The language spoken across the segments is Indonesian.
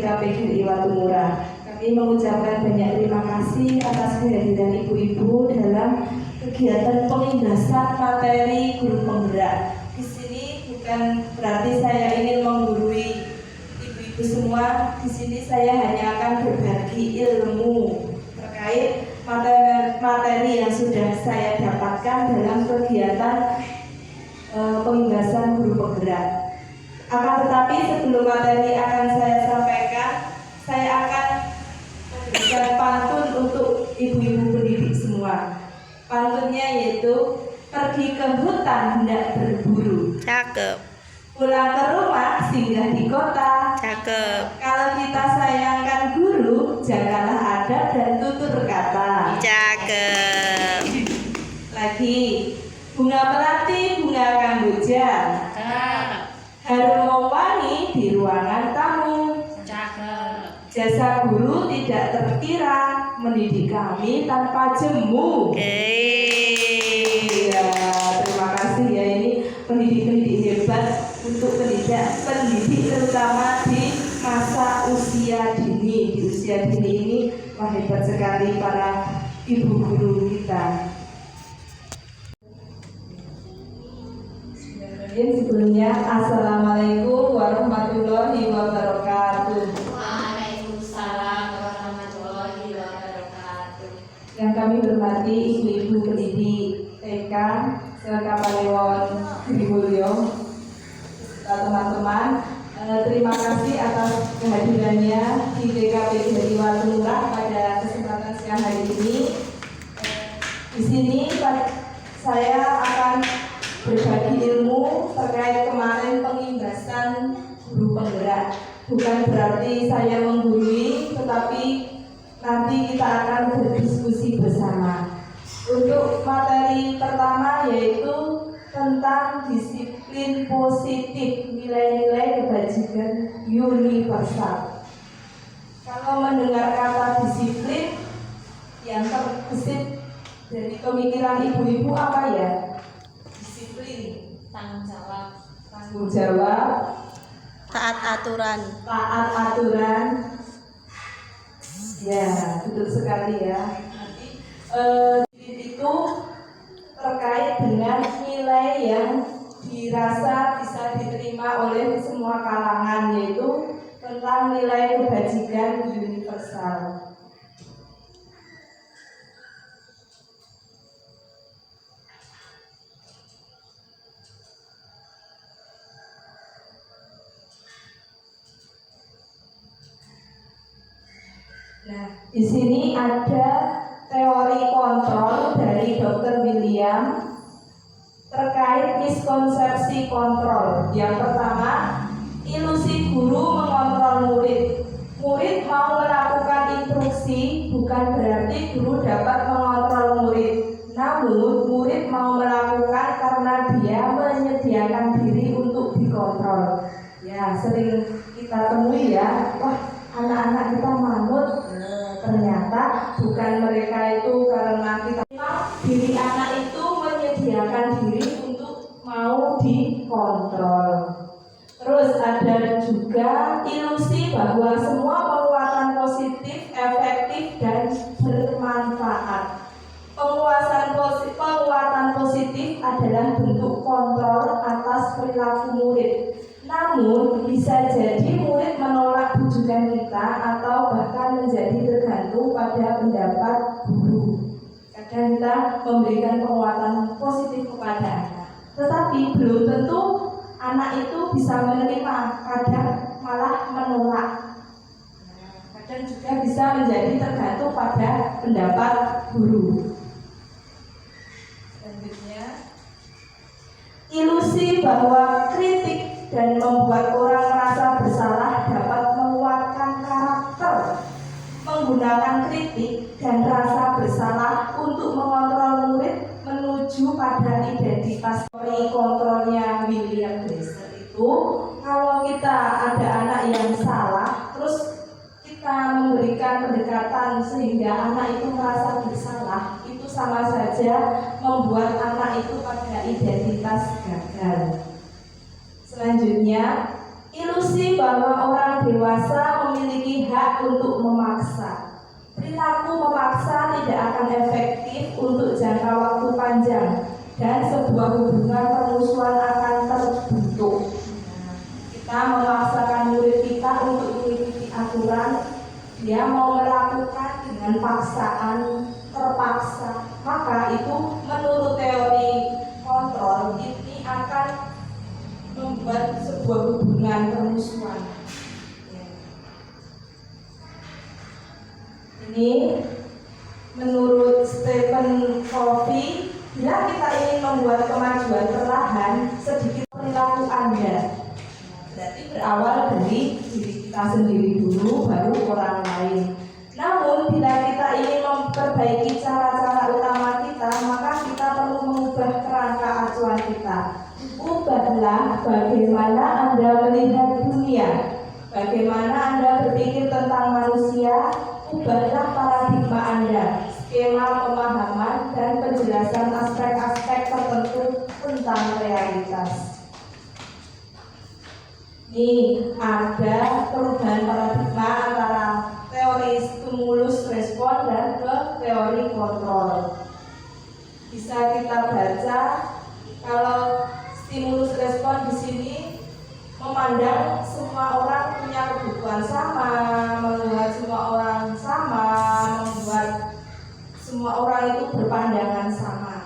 DKP Watumura. Kami mengucapkan banyak terima kasih atas kehadiran ibu-ibu dalam kegiatan penginasan materi guru penggerak. Di sini bukan berarti saya ingin menggurui ibu-ibu semua. Di sini saya hanya akan berbagi ilmu terkait materi yang sudah saya dapatkan dalam kegiatan penginasan guru penggerak. Akan tetapi sebelum materi akan saya sampaikan, saya akan memberikan pantun untuk ibu-ibu pendidik semua. Pantunnya yaitu pergi ke hutan hendak berburu. Cakep. Pulang ke rumah singgah di kota. Cakep. Kalau kita sayangkan guru, jagalah adab dan tutur kata. Cakep. Lagi, bunga melati, bunga kamboja. Harum mewangi di ruangan tamu. Cakep. Jasa guru tidak terkira, mendidik kami tanpa jemu. Ya, terima kasih ya, ini pendidik-pendidik hebat untuk pendidik terutama di masa usia dini. Di usia dini ini wah, hebat sekali para ibu guru kita. Sebelumnya, Assalamualaikum warahmatullahi wabarakatuh. Waalaikumsalam warahmatullahi wabarakatuh. Yang kami hormati ibu-ibu pendidik TK Sekapalewon Grimulyo, teman-teman, terima kasih atas kehadirannya di DKP Watumura pada kesempatan siang hari ini. Di sini saya akan berbagi ilmu terkait kemarin pengimbasan guru penggerak. Bukan berarti saya menggurui, tetapi nanti kita akan berdiskusi bersama. Untuk materi pertama yaitu tentang disiplin positif, nilai-nilai kebajikan universal. Kalau mendengar kata disiplin, yang terbesit dari pemikiran ibu-ibu apa ya? Disiplin, Tanggung jawab, Taat aturan. taat aturan. Ya, betul sekali ya. Nanti itu terkait dengan nilai yang dirasa bisa diterima oleh semua kalangan, yaitu tentang nilai kebajikan universal. Nah, di sini ada teori kontrol dari Dr. William terkait miskonsepsi kontrol. Yang pertama, ilusi guru mengontrol murid. Murid mau melakukan instruksi, bukan berarti guru dapat mengontrol murid. Namun, murid mau melakukan karena dia menyediakan diri untuk dikontrol. Ya, sering kita temui ya, wah, anak-anak kita manut, ternyata bukan mereka itu karena kita, diri anak itu menyediakan diri untuk mau dikontrol. Terus ada juga ilusi bahwa semua penguatan positif, efektif dan bermanfaat. Penguatan positif adalah bentuk kontrol atas perilaku murid. Namun bisa jadi murid menolak bujukan kita atau bahkan menjadi tergantung pada pendapat guru. Kadang kita memberikan penguatan positif kepada anak, tetapi belum tentu anak itu bisa menerima, kadang malah menolak. Kadang juga bisa menjadi tergantung pada pendapat guru. Selanjutnya, ilusi bahwa kritik dan membuat orang merasa bersalah dapat menguatkan karakter. Menggunakan kritik dan rasa bersalah untuk mengontrol murid menuju pada identitas. Teori kontrolnya William Glasser itu, kalau kita ada anak yang salah, terus kita memberikan pendekatan sehingga anak itu merasa bersalah, itu sama saja membuat anak itu pada identitas gagal. Selanjutnya, ilusi bahwa orang dewasa memiliki memiliki hak untuk memaksa. Perilaku memaksa tidak akan efektif untuk jangka waktu panjang dan sebuah hubungan permusuhan akan terbentuk. Kita memaksakan murid kita untuk mengikuti aturan, dia mau melakukan dengan paksaan, terpaksa, maka itu menurut teori kontrol ini akan membuat sebuah hubungan permusuhan. Ini menurut Stephen Covey, bila kita ingin membuat kemajuan perlahan, sedikit perilaku Anda. Berarti berawal dari diri kita sendiri dulu, baru orang lain. Namun bila kita ingin memperbaiki cara-cara utama kita, maka kita perlu mengubah kerangka acuan kita. Ubahlah bagaimana Anda melihat dunia, bagaimana Anda berpikir tentang manusia. Ubahlah paradigma Anda, skema pemahaman dan penjelasan aspek-aspek tertentu tentang realitas. Ini ada perubahan paradigma antara teori stimulus respon dan ke teori kontrol. Bisa kita baca kalau stimulus respon di sini memandang semua orang punya kebutuhan sama, membuat semua orang sama, membuat semua orang itu berpandangan sama.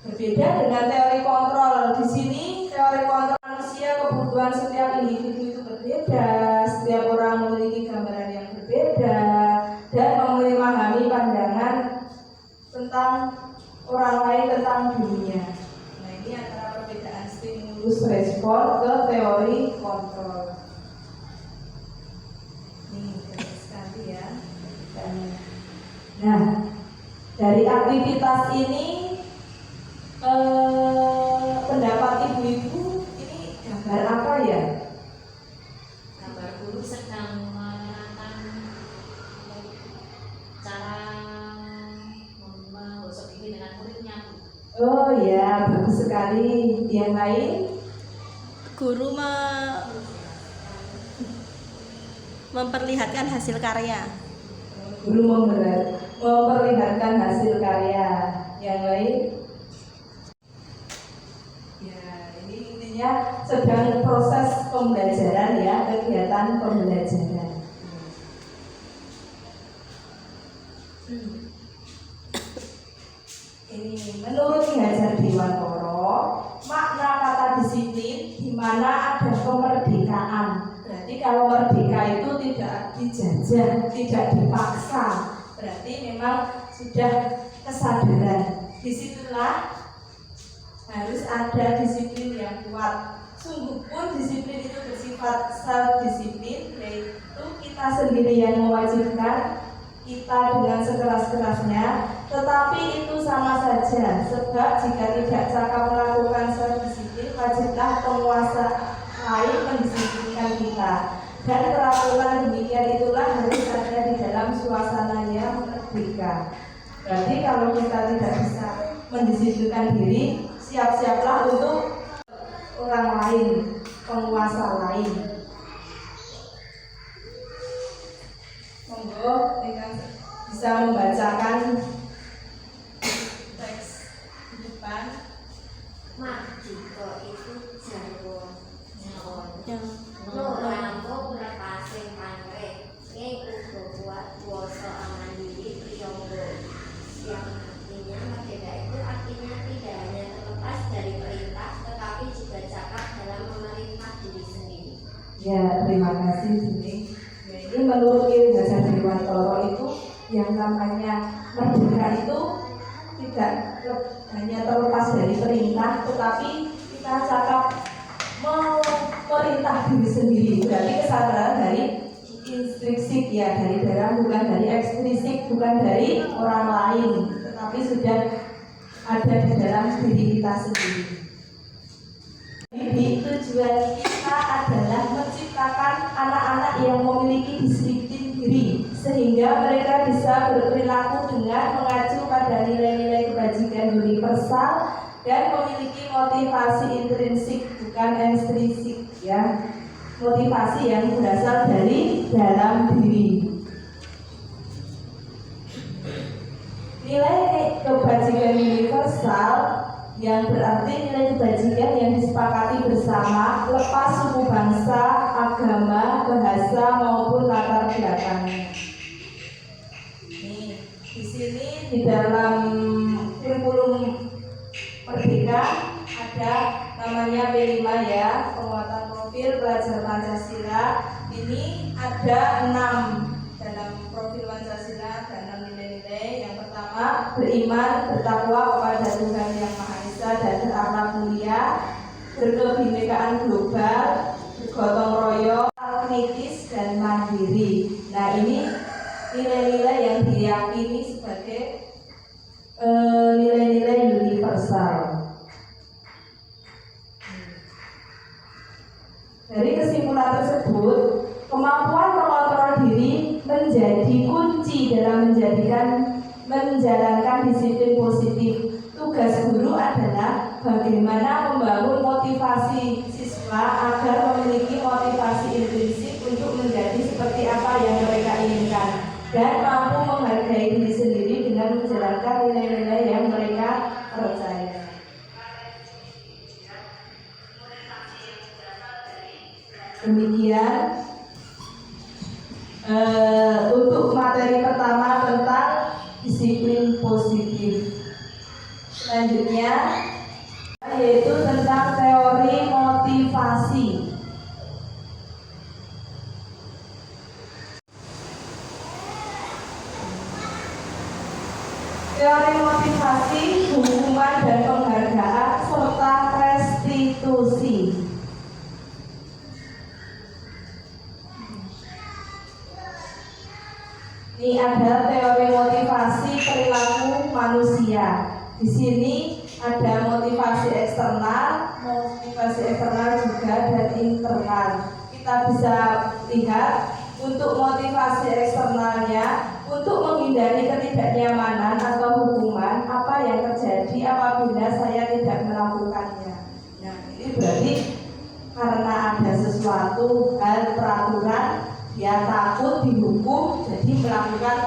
Berbeda dengan teori kontrol. Di sini teori kontrol manusia, kebutuhan setiap individu itu berbeda, setiap orang memiliki gambaran yang berbeda dan memahami pandangan tentang orang lain, tentang dunia. Nah, ini antara perbedaan stimulus respon ke teori kontrol. Ini sekali ya. Nah, dari aktivitas ini pendapat ibu-ibu ini gambar apa ya? Gambar guru sedang menerangkan cara menggosok gigi dengan muridnya. Oh ya, bagus sekali. Yang lain? Guru memperlihatkan hasil karya. Guru memperlihatkan hasil karya. Yang lain? Ya, ini intinya sedang proses pembelajaran ya, kegiatan pembelajaran. Ini menurut Ki Hajar Dewantara, makna kata disiplin di mana ada kemerdekaan. Berarti kalau merdeka itu tidak dijajah, tidak dipaksa. Berarti memang sudah kesadaran. Disitulah harus ada disiplin yang kuat. Sungguh pun disiplin itu bersifat self-disiplin, yaitu kita sendiri yang mewajibkan kita dengan sekeras-kerasnya, tetapi itu sama saja, sebab jika tidak cakap melakukan self-disiplin, wajiblah penguasa lain mendisiplinkan kita. Dan peraturan demikian itulah harus ada di dalam suasana yang merdeka. Berarti kalau kita tidak bisa mendisiplinkan diri, siap-siaplah untuk orang lain, penguasa lain. Monggo bisa membacakan teks di depan. Mardika itu jarwo Yang Nuranto berpasing pangre Ngeng uga kuat kuasa amandiri priyangga. Yang artinya merdeka itu artinya tidak hanya terlepas dari perintah, tetapi juga cakap dalam memerintah diri sendiri. Ya, terima kasih Budi. Ya, ini menurut Ki Hajar Dewantara itu yang namanya merdeka itu tidak hanya terlepas dari perintah, tetapi kita cakap memerintah diri sendiri. Berarti kesadaran dari intrinsik ya, dari dalam, bukan dari eksplisit, bukan dari orang lain, tetapi sudah ada di dalam diri kita sendiri. Jadi tujuan kita adalah menciptakan anak-anak yang memiliki disiplin diri, sehingga mereka bisa berperilaku dengan mengacu pada nilai-nilai kebajikan universal dan memiliki motivasi intrinsik bukan ekstrinsik ya, motivasi yang berasal dari dalam diri universal, yang berarti nilai kebajikan yang disepakati bersama lepas suku bangsa, agama, bahasa maupun latar belakangnya. Nih, di sini di dalam kurikulum Merdeka ada namanya P5 ya, penguatan profil pelajar Pancasila. Ini ada 6 dalam profil Pancasila dan 6 nilai-nilai. Yang pertama, beriman, bertakwa kepada Tuhan Yang Maha Esa dan berakhlak mulia, berkebinekaan global, bergotong royong, kritis dan mandiri. Nah, ini nilai-nilai yang diyakini sebagai nilai-nilai universal. Dari kesimpulan tersebut, kemampuan mengontrol diri menjadi kunci dalam menjalankan disiplin positif. Tugas guru adalah bagaimana membangun motivasi siswa agar memiliki motivasi intrinsik untuk menjadi seperti apa yang mereka inginkan dan mampu menghargai diri sendiri dengan menjalankan nilai-nilai yang mereka percaya. Demikian untuk materi pertama tentang disiplin positif. Selanjutnya yaitu tentang teori motivasi. Teori motivasi, hukuman dan penghargaan serta restitusi. Ini ada teori motivasi perilaku manusia. Di sini ada motivasi eksternal juga dan internal. Kita bisa lihat untuk motivasi eksternalnya, untuk menghindari ketidaknyamanan atau hukuman, apa yang terjadi apabila saya tidak melakukannya. Nah, ini berarti karena ada sesuatu hal peraturan, dia takut dihukum, jadi melakukan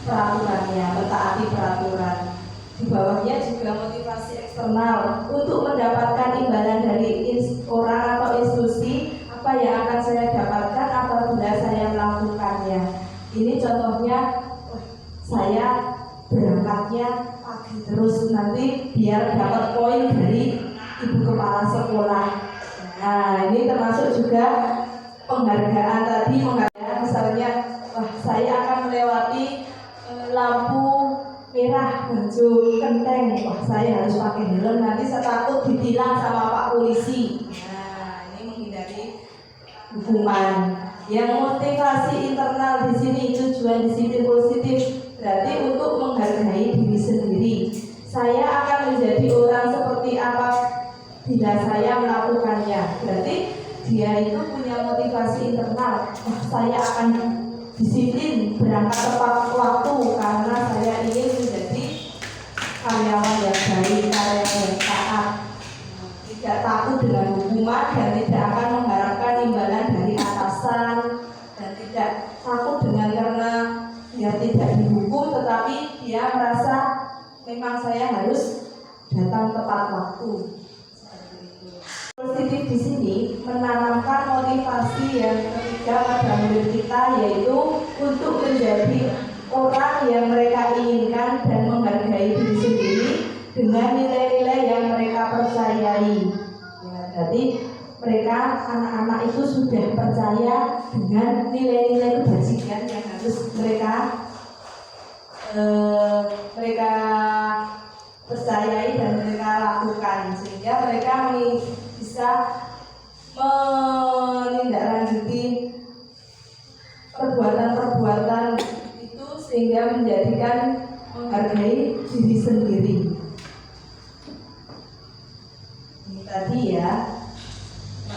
peraturannya, mentaati peraturan. Di bawahnya juga motivasi eksternal untuk mendapatkan imbalan dari orang atau institusi, apa yang akan saya dapatkan apabila saya melakukannya. Ini contohnya, saya berangkatnya pagi terus nanti biar dapat poin dari ibu kepala sekolah. Nah, ini termasuk juga penghargaan tadi, misalnya, saya akan melewati lampu merah hijau kenteng, saya harus pakai helm, nanti saya takut ditilang sama Pak Polisi. Nah, ini menghindari hukuman. Yang motivasi internal di sini, tujuan disiplin positif berarti untuk menghargai diri sendiri. Saya akan menjadi orang seperti apa bila saya melakukannya. Berarti dia itu punya motivasi internal. Saya akan disiplin berangkat tepat waktu karena saya ingin menjadi karyawan yang baik, karyawan yang taat, tidak takut dengan hukuman dan tidak akan mengharapkan imbalan dari atasan, dan tidak takut dengan karena dia tidak dihukum, tetapi dia merasa memang saya harus datang tepat waktu. Positif di sini menanamkan motivasi yang ketiga pada murid kita, yaitu untuk menjadi orang yang mereka inginkan dan menghargai diri sendiri dengan nilai-nilai yang mereka percayai. Ya, jadi mereka anak-anak itu sudah percaya dengan nilai-nilai kebajikan yang harus mereka percayai dan mereka lakukan, sehingga mereka bisa menindaklanjuti perbuatan-perbuatan itu sehingga menjadikan menghargai diri sendiri. Ini tadi ya,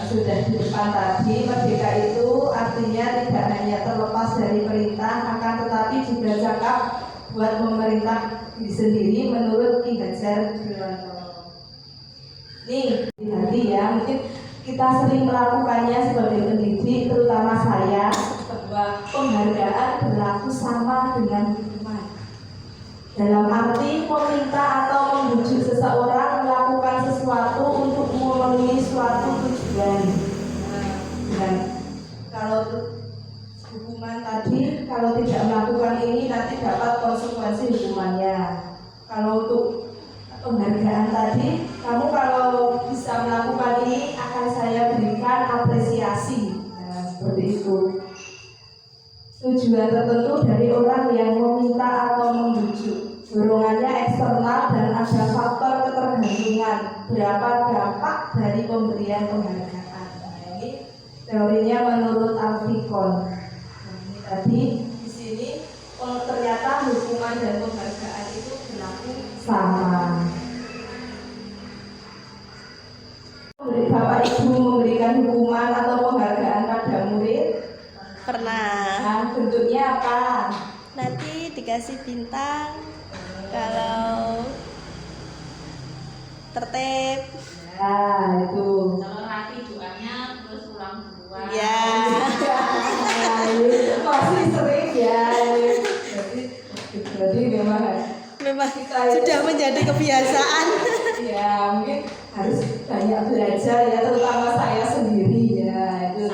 sudah di depan tadi, merdeka itu artinya tidak hanya terlepas dari perintah, akan tetapi juga cakap buat memerintah diri sendiri menurut Ki Hajar Dewantara. Nih, tadi ya, mungkin kita sering melakukannya sebagai pendidik, terutama saya, bahwa penghargaan berlaku sama dengan hukuman. Dalam arti meminta atau membujuk seseorang melakukan sesuatu untuk memenuhi suatu tujuan. Dan kalau hukuman tadi, kalau tidak melakukan ini nanti dapat konsekuensi hukumannya. Kalau untuk penghargaan tadi, kamu kalau bisa melakukan ini akan saya berikan apresiasi. Nah, seperti itu. Tujuan tertentu dari orang yang meminta atau membujuk, dorongannya eksternal dan ada faktor ketergantungan. Berapa dampak dari pemberian penghargaan? Nah, ini teorinya menurut Alfikon. Nah, ini tadi di sini ternyata hukuman dan penghargaan itu berlaku sama. Bapak Ibu memberikan hukuman atau penghargaan pada murid? Pernah. Nah, bentuknya apa? Nanti dikasih bintang kalau tertib. Ya, itu. Kalau rapi doanya terus ulang dua. Ya. Nah, ini masih sering ya. Jadi Memang kita itu- sudah menjadi kebiasaan. ya mungkin harus banyak belajar ya, terutama saya sendiri ya. Itu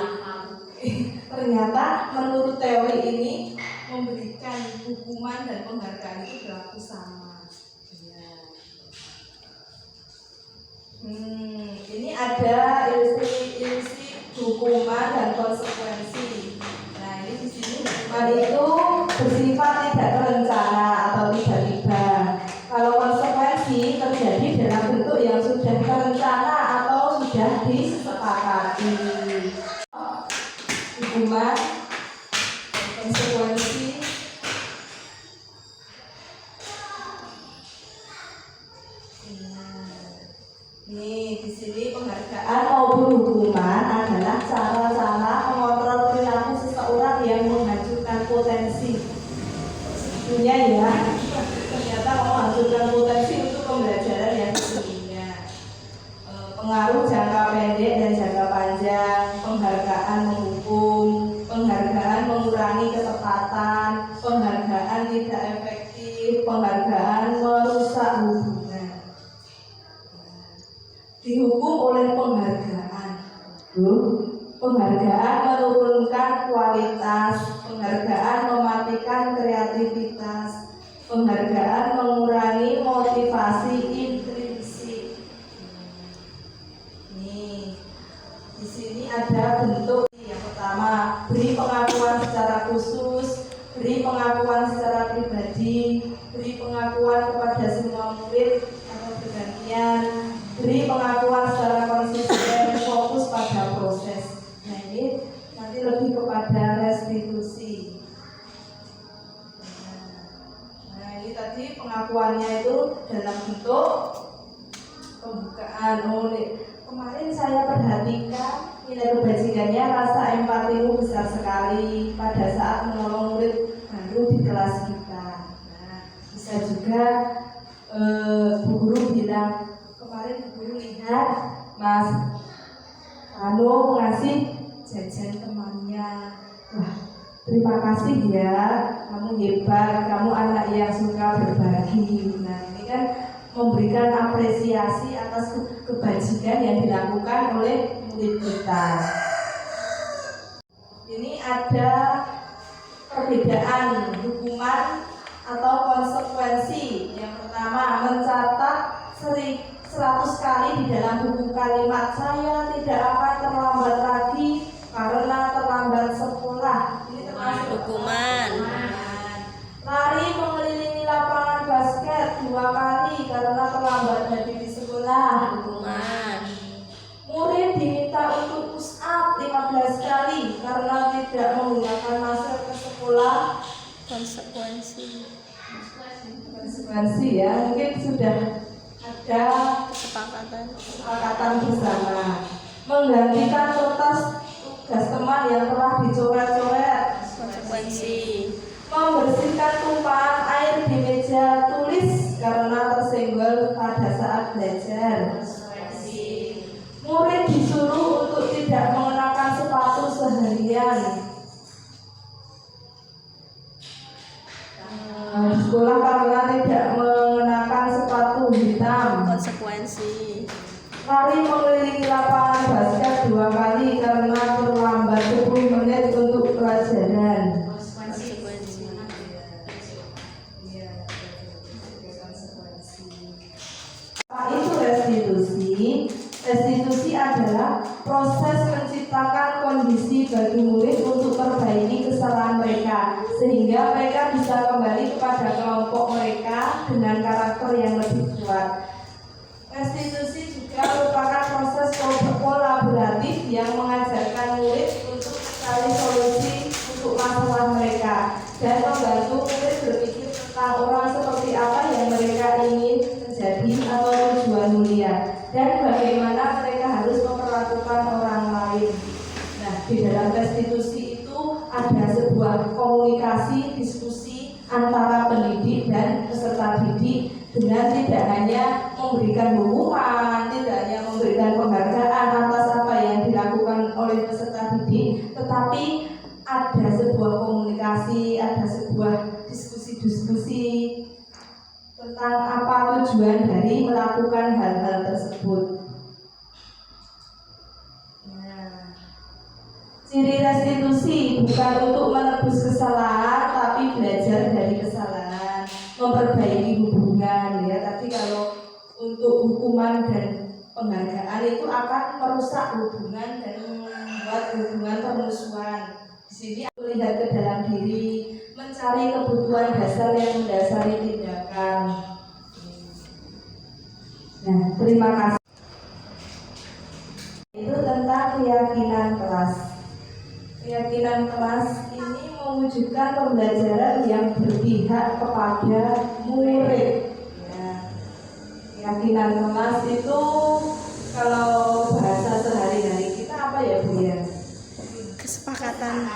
ternyata menurut teori ini memberikan hukuman dan penghargaan itu berlaku sama. Ya. Ini ada ilustrasi hukuman dan konsekuensi. Nah, ini di sini hukuman itu bersifat tidak terencana atau tiba-tiba. Kalau konsekuensi terjadi dalam bentuk yang sudah terencana atau sudah disepakati. Hukuman, konsekuensi. Nih, di sini penghargaan maupun hukuman adalah cara-cara mengontrol perilaku seseorang yang menghancurkan potensi. Tentunya ya, ternyata menghancurkan potensi untuk pembelajaran yang sesungguhnya. Pengaruh jangka pendek dan jangka panjang, penghargaan menghukum, penghargaan mengurangi ketepatan, penghargaan tidak efektif, penghargaan merusak hubungan. Dihukum oleh penghargaan. Penghargaan menurunkan kualitas, penghargaan mematikan kreativitas, penghargaan mengurangi motivasi intrinsik. Nih, di sini ada bentuk yang pertama, beri pengakuan secara khusus, beri pengakuan secara pribadi, beri pengakuan kepada semua murid atau bergantian, beri pengakuan secara konsisten, fokus pada proses. Nah, ini nanti lebih kepada restitusi. Nah, ini tadi pengakuannya itu dalam bentuk pembukaan. Kemarin saya perhatikan nilai kebajikannya, rasa empatimu besar sekali pada saat menolong murid baru di kelas kita. Nah, bisa juga Bu Guru bilang, kemarin Bu Guru lihat Mas Anu ngasih jajan temannya. Wah, terima kasih ya, kamu hebat, kamu anak yang suka berbagi. Nah, ini kan memberikan apresiasi atas kebajikan yang dilakukan oleh murid kita. Ini ada perbedaan hukuman atau konsekuensi. Yang pertama, mencatat 100 kali di dalam buku kalimat, saya tidak akan terlambat lagi karena terlambat sekolah. Ini termasuk Hukuman. Lari mengelilingi lapangan basket 2 kali karena terlambat hadir di sekolah. Hukuman. Murid diminta untuk push up 15 kali karena tidak menggunakan masker ke sekolah. Konsekuensi. Konsekuensi ya, mungkin sudah ada kesepakatan bersama. Menggantikan kertas tugas teman yang telah dicoret-coret. Konsekuensi. Membersihkan tumpahan air di meja tulis karena tersenggol pada saat belajar. Murid disuruh untuk tidak mengenakan sepatu seharian. sekolah karena tidak mengenakan sepatu hitam. Konsekuensi. Lari mengelilingi lapangan basket 2 kali karena terlambat 10 menit untuk pelajaran. Konsekuensi. Apa itu restitusi? Restitusi adalah proses menciptakan kondisi bagi murid untuk memperbaiki kesalahan mereka sehingga mereka bisa kembali kepada kelompok mereka dengan karakter yang lebih kuat. Restitusi juga merupakan proses kolaboratif yang mengajarkan murid untuk mencari solusi untuk masalah mereka dan membantu murid berpikir tentang orang seperti apa yang mereka ingin menjadi atau tujuan mulia dan bagaimana mereka harus memperlakukan orang lain. Nah, di dalam restitusi itu ada sebuah komunikasi, diskusi antara pendidik dan peserta didik dengan tidak hanya memberikan hukuman, tidak hanya memberikan penghargaan atas apa yang dilakukan oleh peserta didik, tetapi ada sebuah komunikasi, ada sebuah diskusi-diskusi tentang apa tujuan dari melakukan hal-hal tersebut. Nah, ciri restitusi bukan untuk menebus kesalahan, tapi belajar dari kesalahan, memperbaiki hubungan. Ya, tapi kalau untuk hukuman dan penghargaan itu akan merusak hubungan dan membuat hubungan permusuhan. Di sini melihat ke dalam diri, mencari kebutuhan dasar yang mendasari tindakan. Nah, terima kasih. Itu tentang keyakinan kelas. Keyakinan kelas ini mewujudkan pembelajaran yang berpihak kepada murid. Ya. Keyakinan kelas itu kalau bahasa sehari-hari kita apa ya Bu ya? Kesepakatan.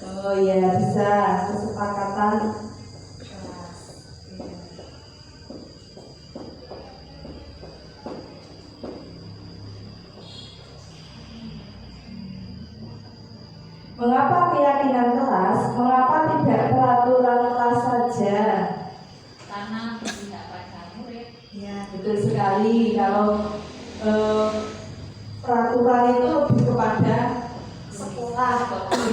Oh ya, bisa kesepakatan kelas. Mengapa keyakinan kelas? Mengapa tidak peraturan kelas saja? Karena tidak pada murid. Ya, betul sekali. Kalau peraturan itu lebih kepada sekolah,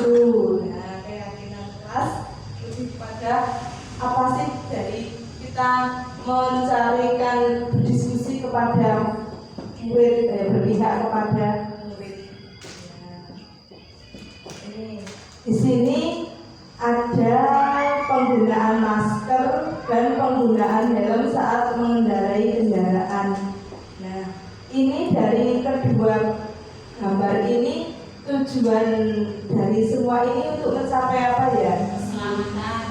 guru. Nah, keyakinan kelas lebih kepada apa sih dari kita mencarikan berdiskusi kepada murid, berpihak kepada murid. Di sini ada penggunaan masker dan penggunaan helm saat mengendarai kendaraan. Nah, ini dari kedua gambar ini tujuan dari semua ini untuk mencapai apa ya? Keselamatan.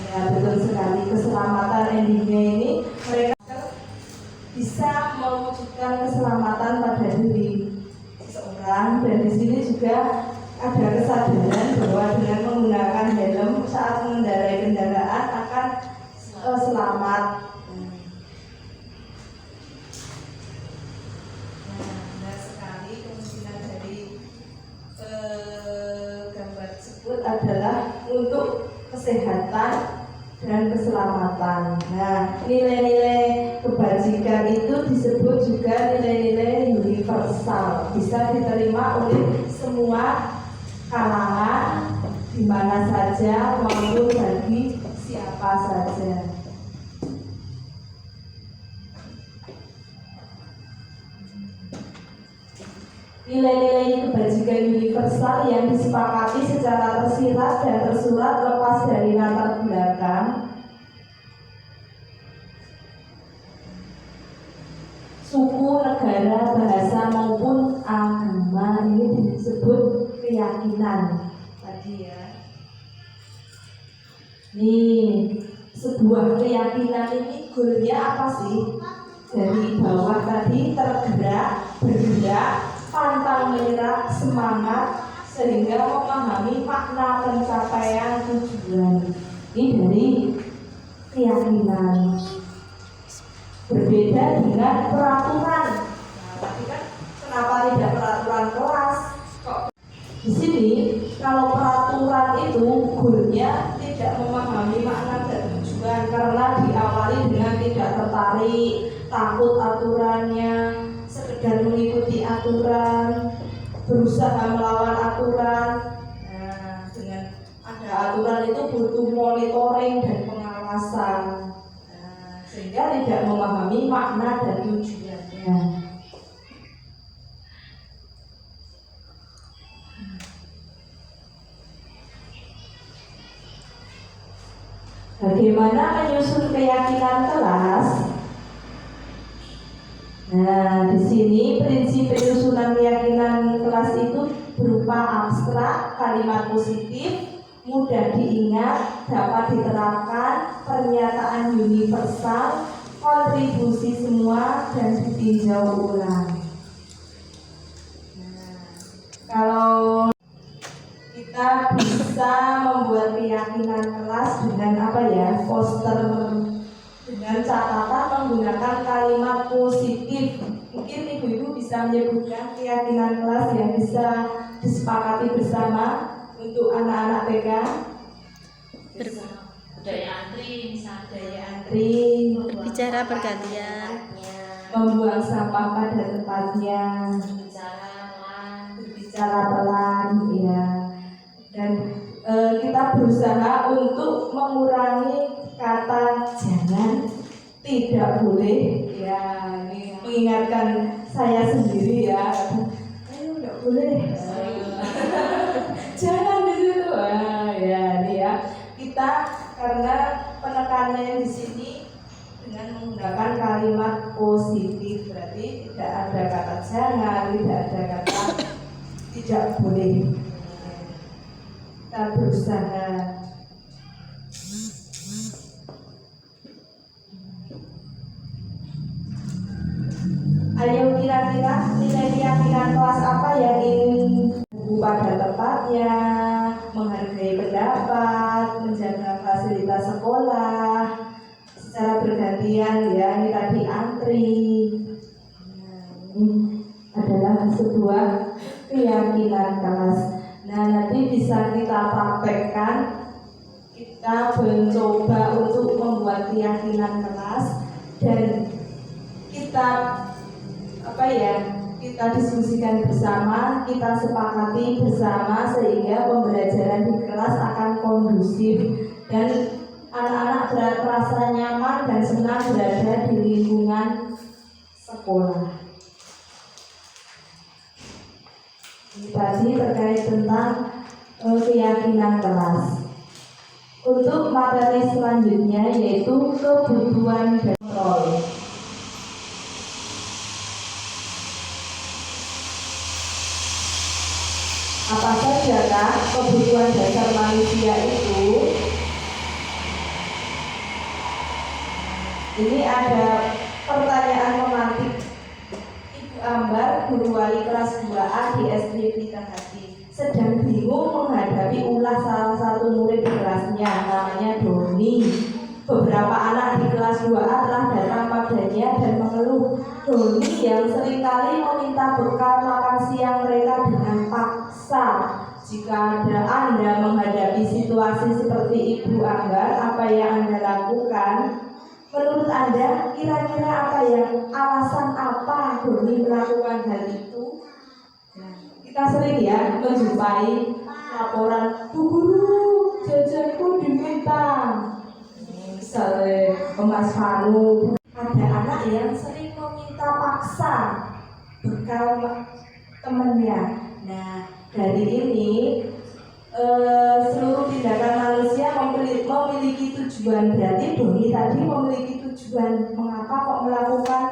Ya, betul sekali, keselamatan endingnya ini mereka bisa mewujudkan keselamatan pada diri seseorang dan di sini juga ada kesadaran bahwa dengan menggunakan helm saat mengendarai kendaraan akan selamat. Nah, benar sekali kemungkinan dari gambar tersebut adalah untuk kesehatan dan keselamatan. Nah, nilai-nilai kebajikan itu disebut juga nilai-nilai universal, bisa diterima oleh semua kalangan di mana saja maupun bagi siapa saja. Nilai-nilai kebajikan universal yang disepakati secara tersirat dan tersurat lepas dari latar belakang, suku, negara, bahasa maupun agama, ini disebut keyakinan tadi ya. Nih, sebuah keyakinan ini goalnya apa sih? Dari bawah tadi tergerak, bergerak, pantang menyerah, semangat, sehingga memahami makna pencapaian tujuan. Ini dari keyakinan. Berbeda dengan peraturan. Nah, tadi kan kenapa tidak peraturan kelas? Kok di sini kalau peraturan itu goalnya tidak memahami makna dan tujuan, karena diawali dengan tidak tertarik, takut aturannya, sekedar mengikuti aturan, berusaha melawan aturan. Nah, dengan ada aturan itu butuh monitoring dan pengawasan, sehingga tidak memahami makna dan tujuannya. Bagaimana menyusun keyakinan kelas? Nah, di sini prinsip penyusunan keyakinan kelas itu berupa abstrak, kalimat positif, mudah diingat, dapat diterapkan, pernyataan universal, kontribusi semua, dan ditinjau ulang. Nah, kalau kita bisa membuat keyakinan kelas dengan apa ya, poster, dengan catatan menggunakan kalimat positif. Mungkin ibu-ibu bisa menyebutkan keyakinan kelas yang bisa disepakati bersama untuk anak-anak TK. Budaya antri, misalnya Budaya antri, Berbicara bergantian. membuang sampah pada tempatnya, berbicara pelan, ya. Dan kita berusaha untuk mengurangi kata jangan, tidak boleh, ya. Ini mengingatkan saya sendiri ya. Ayo, tidak boleh. Jangan di situ. Ya, ini ya. Kita karena penekanannya di sini dengan menggunakan kalimat positif, berarti tidak ada kata jangan, tidak ada kata tidak boleh. Kita berusaha. Ayo kira-kira nilai keyakinan kelas apa yang ingin buku pada tempatnya, menghargai pendapat, menjaga fasilitas sekolah secara bergantian, ya. Ini tadi antri. Ini adalah sebuah keyakinan kelas. Nah, nanti bisa kita praktekkan. Kita mencoba untuk membuat keyakinan kelas dan kita kita diskusikan bersama, kita sepakati bersama sehingga pembelajaran di kelas akan kondusif dan anak-anak merasa nyaman dan senang berada di lingkungan sekolah. Ini tadi terkait tentang keyakinan kelas. Untuk materi selanjutnya yaitu kebutuhan dan kontrol. Apa saja kebutuhan dasar manusia itu? Ini ada pertanyaan memantik Ibu Ambar, guru wali kelas 2A di SD Pelita Hati, sedang bingung menghadapi ulah salah satu murid di kelasnya, namanya Doni. Beberapa anak di kelas 2A telah datang padanya dan mengeluh Doni yang seringkali meminta bekal makan siang mereka dengan paksa. Jika Anda menghadapi situasi seperti Ibu Ambar, apa yang Anda lakukan? Menurut Anda, kira-kira apa alasan apa Doni melakukan hal itu? Kita sering ya menjumpai laporan, Bu Guru, jajanku diminta. Misalnya Mas Fanu, ada anak yang sering meminta paksa bekal temannya. Nah, dari ini seluruh tindakan manusia memiliki tujuan. Berarti Doni tadi memiliki tujuan mengapa kok melakukan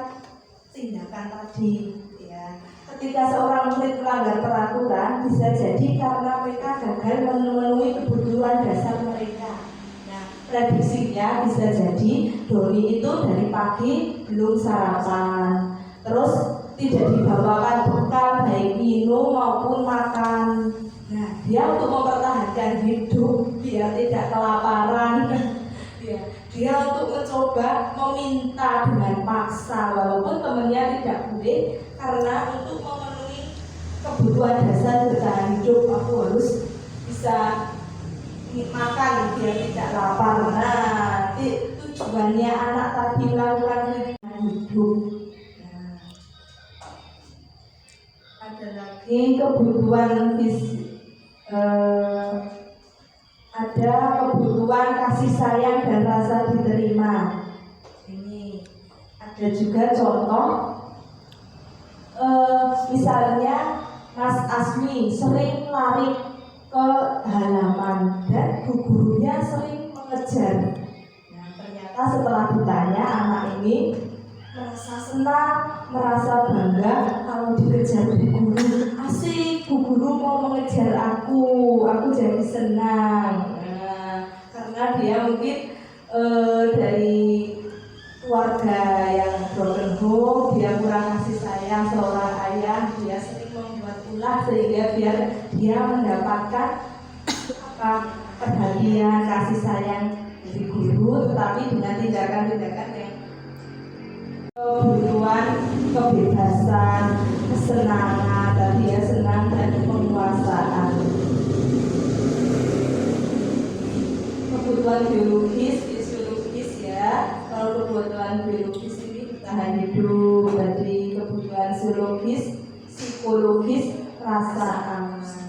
tindakan tadi, ya. Ketika seorang murid melanggar peraturan, bisa jadi karena mereka gagal memenuhi kebutuhan dasar mereka. Nah, prediksinya bisa jadi Doni itu dari pagi belum sarapan, terus tidak dibawakan bekal baik minum maupun makan. Nah, dia untuk mempertahankan hidup biar tidak kelaparan, ya, dia untuk mencoba meminta dengan paksa walaupun temannya tidak boleh, karena untuk memenuhi kebutuhan dasar bertahan hidup aku harus bisa makan biar tidak lapar. Nah, kewajibannya anak tadi melakukan kegiatan hidup. Nah, ada lagi kebutuhan ada kebutuhan kasih sayang dan rasa diterima. Ini ada juga contoh, misalnya Mas Asmi sering lari ke halaman dan gurunya sering mengejar. Nah, ternyata setelah ditanya, anak ini merasa senang, merasa bangga kalau dikejar bu guru. Asik, bu guru mau mengejar aku jadi senang. Nah, karena dia mungkin dari keluarga yang broken home, dia kurang kasih sayang seorang ayah, dia sering membuat ulah sehingga biar dia mendapatkan perhatian, kasih sayang dari guru, tetapi dengan tindakan-tindakan yang kebutuhan, kebebasan, kesenangan, tadi ya, senang dan penguasaan. Kebutuhan biologis, fisiologis ya. Kalau kebutuhan biologis ini bertahan hidup, jadi kebutuhan psikologis, rasa aman.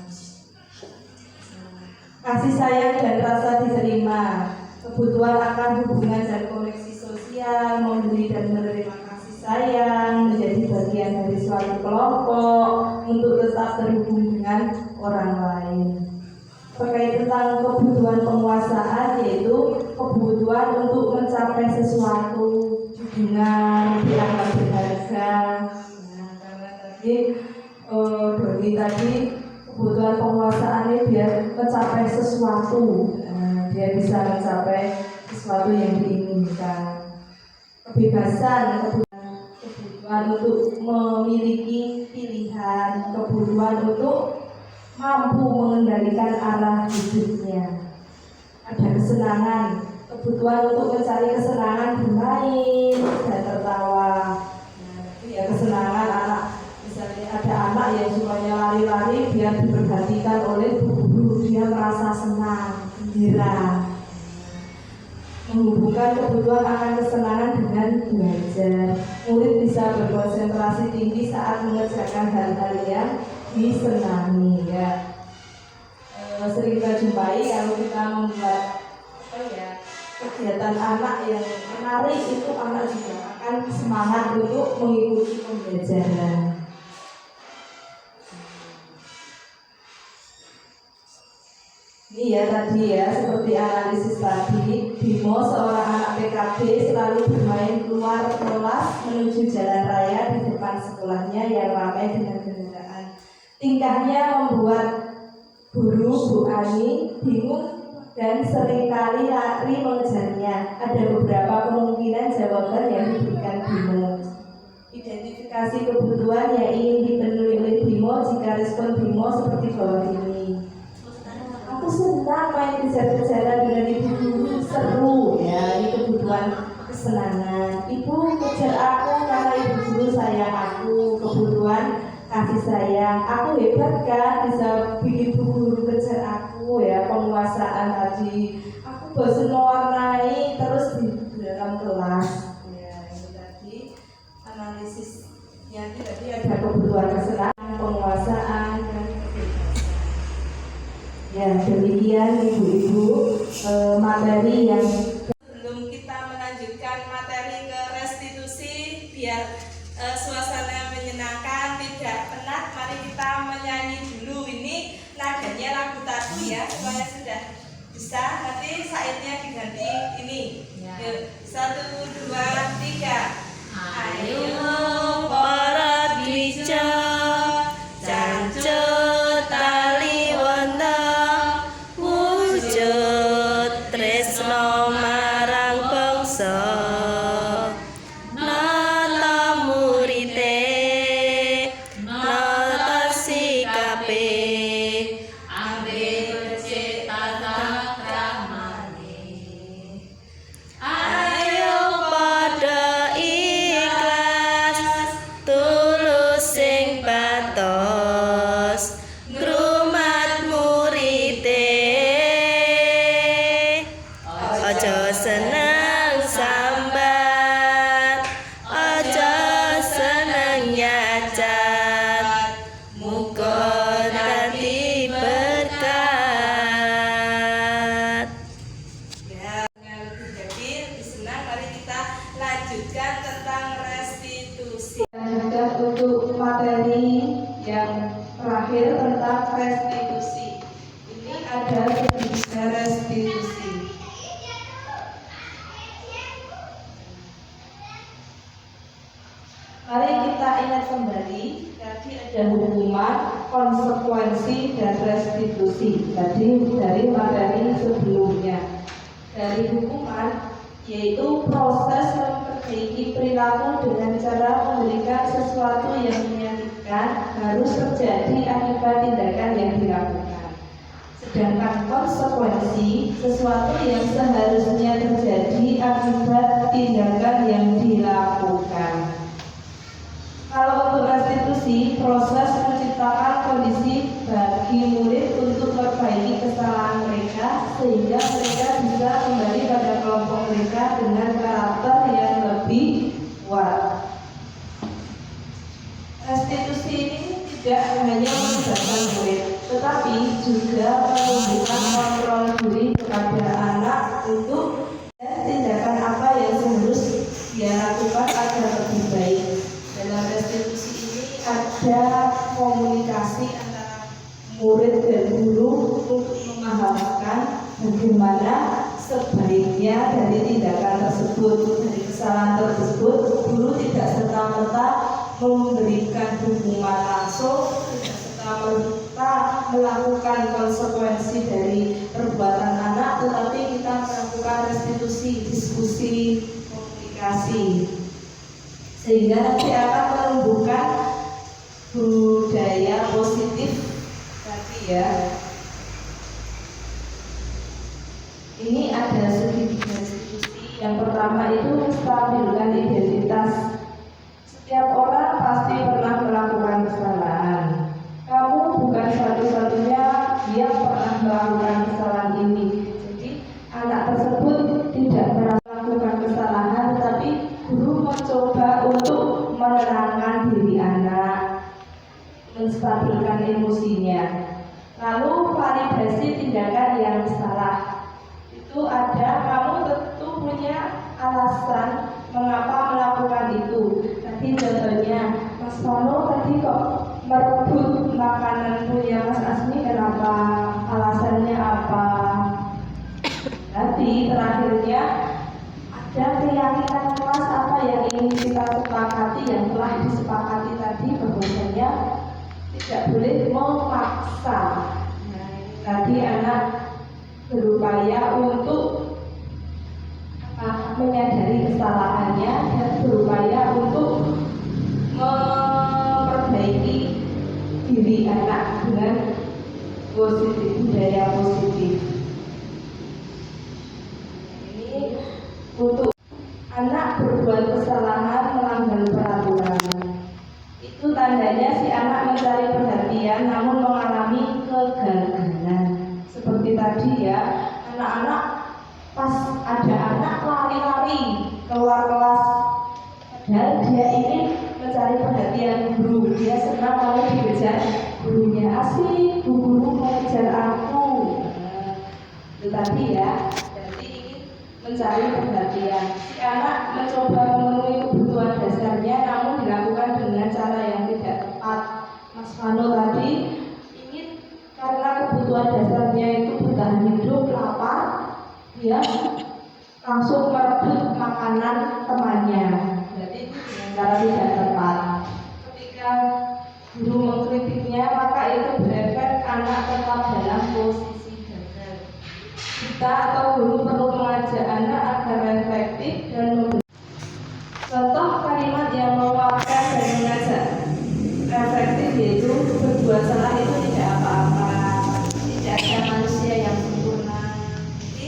Kasih sayang dan rasa diterima, kebutuhan akan hubungan dan koneksi sosial, memberi dan menerima kasih sayang, menjadi bagian dari suatu kelompok untuk tetap terhubung dengan orang lain. Terkait tentang kebutuhan penguasaan, yaitu kebutuhan untuk mencapai sesuatu, hubungan yang berharga. Nah, karena tadi kebutuhan penguasaan ini biar mencapai sesuatu, dia bisa mencapai sesuatu yang diinginkan. Kebebasan, kebutuhan untuk memiliki pilihan, kebutuhan untuk mampu mengendalikan arah hidupnya. Ada kesenangan, kebutuhan untuk mencari kesenangan bermain dan tertawa. Nah, itu ya kesenangan anak. Misalnya ada anak yang sukanya lari-lari, biar diperhatikan oleh guru, dia merasa senang, gembira. Menghubungkan kebutuhan akan kesenangan dengan belajar. Murid bisa berkonsentrasi tinggi saat mengerjakan hal-hal yang disenangi ya. Sering kita jumpai kalau kita membuat kegiatan anak yang menarik, itu anak juga akan semangat untuk mengikuti pembelajaran. Ini ya tadi ya, seperti analisis tadi, Bimo seorang anak PKB selalu bermain keluar kelas menuju jalan raya di depan sekolahnya yang ramai dengan kendaraan. Tingkahnya membuat guru Bu Ani bingung dan seringkali lari mengejarnya. Ada beberapa kemungkinan jawaban yang diberikan Bimo. Identifikasi kebutuhan yang ingin dipenuhi oleh Bimo jika respon Bimo seperti bawah ini. Aku senang main kejar-kejaran dengan ibu guru, seru ya, ini kebutuhan kesenangan. Ibu kejar aku karena ibu guru sayang aku, kebutuhan kasih sayang. Aku hebat kan, bisa bikin ibu guru kejar aku ya, penguasaan tadi. Aku bosan mewarnai terus di dalam kelas ya, itu tadi analisisnya. Tadi ada kebutuhan kesenangan, penguasaan dan ya, demikian ibu-ibu materi yang sebelum kita melanjutkan materi ke restitusi biar suasana menyenangkan, tidak penat, mari kita menyanyi dulu. Ini nadanya lagu tatu ya, supaya sudah bisa, nanti saitnya diganti ini ya. 1, 2, 3. Ayo para dwija jancut tali wanda wujud tresno marang bangsa nata murite nata sikape ambil becik tata kramane. ayo pada ikhlas tulus sing patos ngrumat murite aja seneng Mari kita ingat kembali, tadi ada hukuman, konsekuensi, dan restitusi. Tadi dari materi sebelumnya. Dari hukuman, yaitu proses memperbaiki perilaku dengan cara memberikan sesuatu yang menyakitkan harus terjadi akibat tindakan yang dilakukan. Sedangkan konsekuensi, sesuatu yang seharusnya terjadi akibat tindakan yang dilakukan. Kalau untuk restitusi, proses menciptakan kondisi bagi murid untuk memperbaiki kesalahan mereka sehingga mereka bisa kembali pada kelompok mereka dengan karakter yang lebih kuat. Restitusi ini tidak hanya melibatkan murid, tetapi juga menunjukkan kontrol diri kepada anak untuk tindakan apa yang harus dia lakukan agar lebih baik. Dalam restitusi ini ada komunikasi antara murid dan guru untuk memahamkan bagaimana sebaiknya dari tindakan tersebut, dari kesalahan tersebut. Guru tidak serta-merta memberikan hukuman langsung, tidak serta-merta melakukan konsekuensi dari perbuatan anak, tetapi kita melakukan restitusi, diskusi, komunikasi, sehingga nanti akan menumbuhkan budaya positif tadi ya. Ini ada segi restitusi. Yang pertama itu menstabilkan identitas. Setiap orang pasti pernah melakukan kesalahan. Kamu bukan satu-satunya yang pernah melakukan kesalahan ini. Jadi anak tersebut tidak melakukan kesalahan, tapi guru mencoba untuk menenangkan diri anak, menstabilkan emosinya. Lalu validasi tindakan yang salah. Itu ada, kamu tentu punya alasan mengapa melakukan itu. Tadi contohnya, Mas Pano tadi kok merebut makanan punya Mas Asmi, kenapa? Alasannya apa? Nanti terakhirnya ada keyakinan kelas apa yang ingin kita sepakati, yang telah disepakati tadi, bahwasanya tidak boleh memaksa. Nah, tadi anak berupaya untuk menyadari kesalahannya dan berupaya untuk memperbaiki diri anak dengan positif, budaya positif. Ini untuk anak berbuat kesalahan, melanggar peraturan. Itu tandanya si anak mencari perhatian namun mengalami kegagalan. Seperti tadi ya, anak-anak pas ada anak lari-lari keluar kelas, padahal dia ingin mencari perhatian guru. Dia senang kalau dikejar gurunya, asik bu guru mengejar aku. Itu tadi ya, jadi ingin mencari perhatian. Si anak mencoba memenuhi kebutuhan dasarnya namun dilakukan dengan cara yang tidak tepat. Mas Fano tadi ingin, karena kebutuhan dasarnya itu bertahan hidup, lapar, dia langsung merebut makanan temannya. Jadi dengan cara tidak tepat. Ketika guru mengkritiknya, maka itu berefek anak tetap dalam posisi gagal. Kita atau guru perlu mengajak anak agar efektif dan memberi contoh kalimat yang menguatkan dan mengajak efektif, yaitu berbuat salah itu tidak apa-apa, tidak ada manusia yang sempurna. Jadi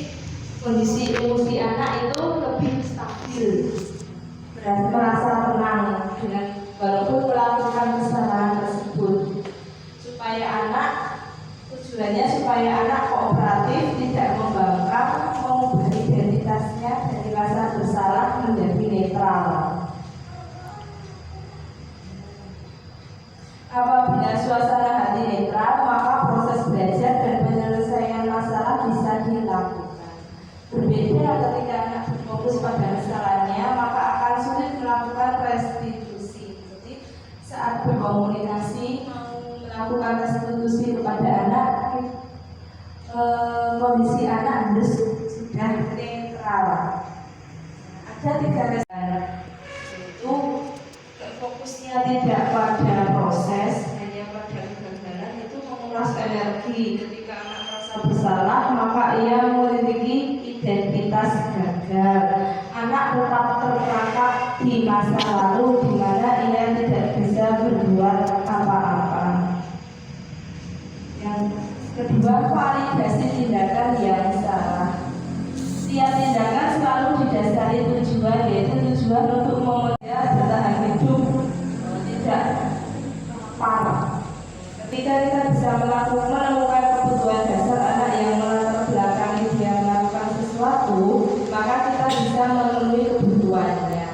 kondisi emosi anak itu lebih stabil, merasa tenang dengan walaupun melakukan kesalahan tersebut, supaya anak, tujuannya supaya anak kooperatif, tidak membangkang, mengubah identitasnya dari rasa bersalah menjadi netral. Apabila suasana hati netral, maka proses belajar dan penyelesaian masalah bisa dilakukan. Berbeda ketika anak berfokus pada kesalahannya, maka akan sulit melakukan restitusi. Jadi saat berkomunikasi mau melakukan restitusi kepada anak, kondisi anak harus sudah netral. Ada 3 resolusi, yaitu fokus lagi. Ketika anak merasa bersalah, maka ia memiliki identitas gagal. Anak tetap terperangkap di masa lalu di mana ia tidak bisa berbuat apa-apa. Yang kedua, validasi tindakan yang salah. Setiap tindakan selalu didasari tujuan, yaitu tujuan untuk memelihara bertahan hidup, tidak parah. Ketika kita bisa menemukan kebutuhan dasar anak yang melatar belakangi dia melakukan sesuatu, maka kita bisa memenuhi kebutuhannya.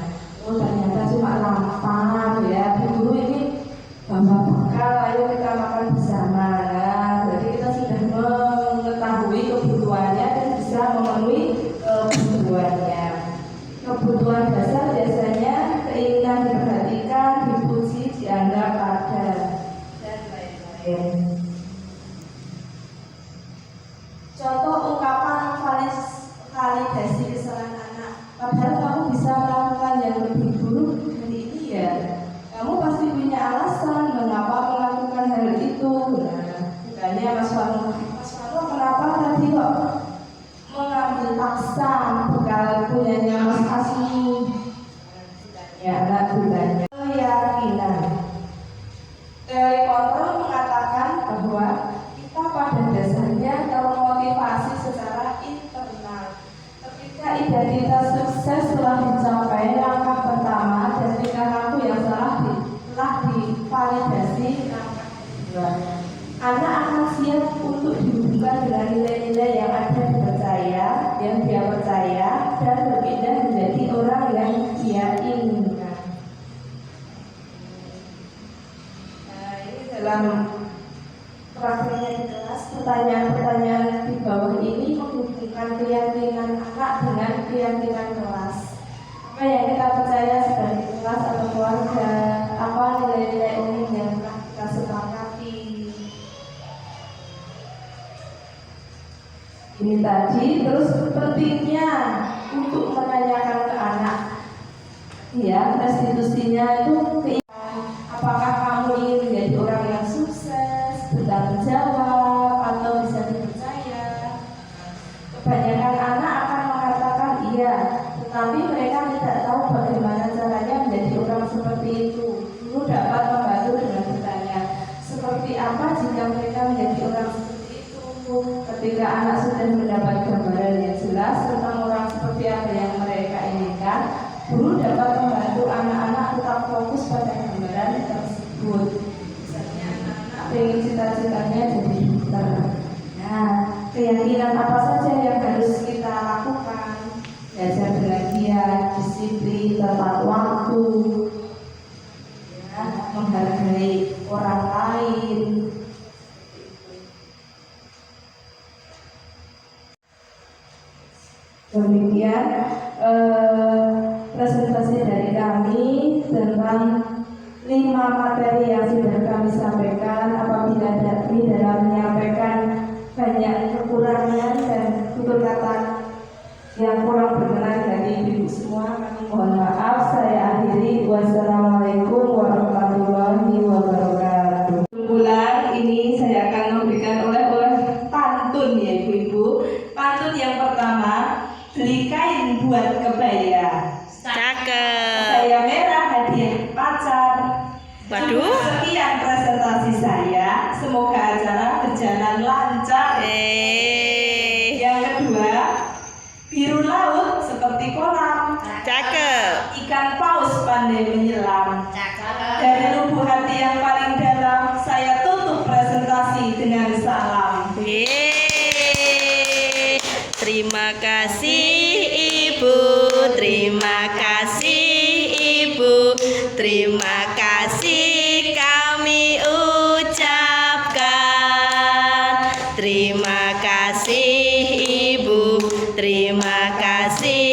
Oh, ternyata cuma lapar ya, guru ini bawa bekal, ayo kita makan bersama. Nah, jadi kita sudah mengetahui kebutuhannya dan bisa memenuhi kebutuhannya. Kebutuhan dasar biasanya keinginan diperhatikan, dipuji, dianggap ada, dan lain-lain. Contoh ungkapan validasi kesalahan anak. Padahal kamu bisa melakukan yang lebih buruk dari ini ya. Kamu pasti punya alasan mengapa melakukan hal itu. Nah, bukannya Mas Wano, kenapa tadi kok mengambil paksa bekal punyanya Mas Asmi? Ya, anak bukannya keyakinan. Teori kontrol mengatakan bahwa kita pada dasarnya termotivasi secara internal. Ketika identitas sukses telah dicapai, langkah pertama dan tingkah laku yang salah telah divalidasi, langkah kedua. Anak akan siap untuk dihubungkan dengan nilai-nilai yang yang dia percaya, dan berpindah menjadi orang yang dia inginkan. Nah, ini dalam prakteknya di kelas, pertanyaan-pertanyaan di bawah ini menghubungkan keyakinan anak dengan keyakinan kelas. Apa yang kita percaya sebagai kelas atau keluarga, apa nilai-nilai umum yang telah kita sepakati. Ini tadi, terus pentingnya untuk menanyakan ke anak, ya, restitusinya itu apakah kamu ingin menjadi orang yang sukses, bertanggung jawab, atau bisa dipercaya. Kebanyakan anak akan mengatakan iya, tetapi mereka tidak tahu bagaimana caranya menjadi orang seperti itu. Guru dapat membantu dengan bertanya, seperti apa jika mereka menjadi orang seperti itu. Ketika anak sudah mendapat gambaran yang jelas tentang orang seperti apa yang mereka inginkan, guru dapat membantu anak-anak tetap fokus pada gambaran tersebut. Misalnya anak-anak ingin cita-citanya jadi dokter. Nah, keyakinan apa saja yang harus kita lakukan? Belajar dengan giat, disiplin, tepat waktu, ya, menghargai orang lain. Demikian presentasi dari kami tentang 5 materi yang sudah kami sampaikan. Apabila kami dalam menyampaikan banyak kekurangan dan tutur kata yang kurang berkenan dari ibu semua, kami mohon maaf. Saya akhiri. Wassalamualaikum warahmatullahi wabarakatuh. Bulan ini saya akan memberikan oleh-oleh pantun ya ibu-ibu. Pantun yang pertama, beli kain buat kebaya. Cakep. Kebaya merah hadiah pacar. Waduh. Sekian presentasi saya. Semoga acara berjalan lancar. Yang kedua, biru laut seperti kolam. Cakep. Ikan paus pandai menyelam. Dari lubuk hati yang paling dalam, saya tutup presentasi dengan salam. Yeay. Terima kasih Ibu, terima kasih Ibu, terima kasih kami ucapkan. Terima kasih Ibu, terima kasih